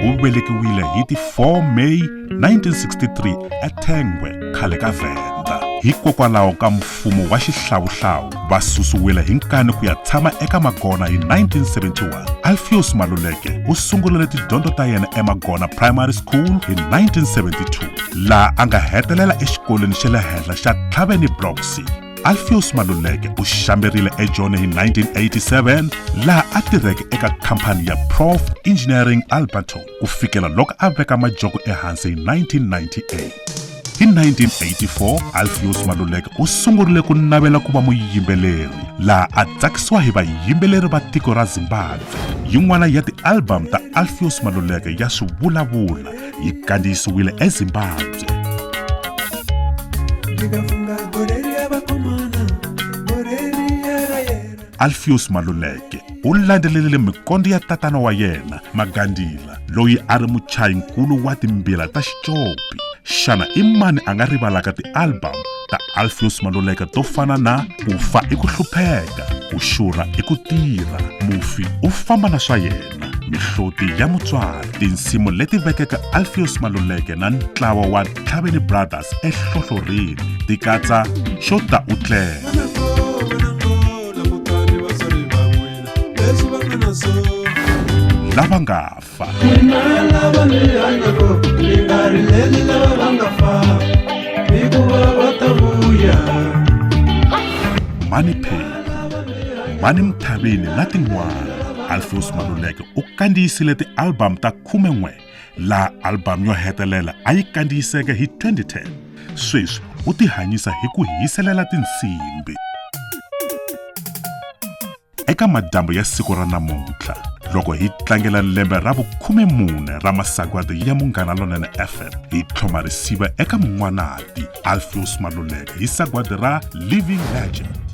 u velekiwile hi ti 4 May 1963 eThengwe, khale ka Venda. Hikokwalaho ka mfumo wa xihlawuhlawu va susiwile hi nkani ku ya tshama eka Magona hi 1971. Alpheus Maluleke u sungulile tidyondzo ta yena eMagona Primary School hi 1972, laha a nga hetelela exikolweni xa le henhla xa Nthlaveni Block C. Alpheus Maluleke u xamberile eJoni hi 1987, laha a tirheke eka khampani ya Prof Engineering Alberton ku fikela loko a veka majoko ehansi hi 1998. Hi 1984, Alpheus Maluleke u sungurile ku navela ku va muyimbeleri, laha a tsakisiwa hi vayimbeleri va tiko ra Zimbabwe. Yin'wana ya ti-album ta Alpheus Maluleke ya swivulavula yi kandziyisiwile eZimbabwe. Alpheus Maluleke u landzelelile mikondo ya tatana wa yena Magandila, loyi a ri muchayinkulu wa timbila ta Xicopi. Xana i mani a nga rivalaka ti-album ta Alpheus Maluleke to fana na Ku fa i ku hlupheka, Ku xurha i ku tirha, Mufi u famba na swa yena, Mihloti ya mutswari, tinsimu leti vekeke Alpheus Maluleke na ntlawa wa Nthlaveni Brothers ehlohloreni ti katsa Xo ta u tlela, Lava nga fa, Mani Pay, Mani Nthlaveni na tin'wana. Alpheus Maluleke u kandziyisile ti-album ta 11, laha album yo hetelela a yi kandziyiseke hi 2010. Sweswi u tihanyisa hi ku hiselela tinsimbi. Eka madyambu ya siku ra namuntlha, loko hi tlangela lembe ra vu-14 ra masagwadi ya Munghana Lonene FM, hi tlhoma risiva eka mun'wanati Alpheus Maluleke hi sagwadi ra Living Legend.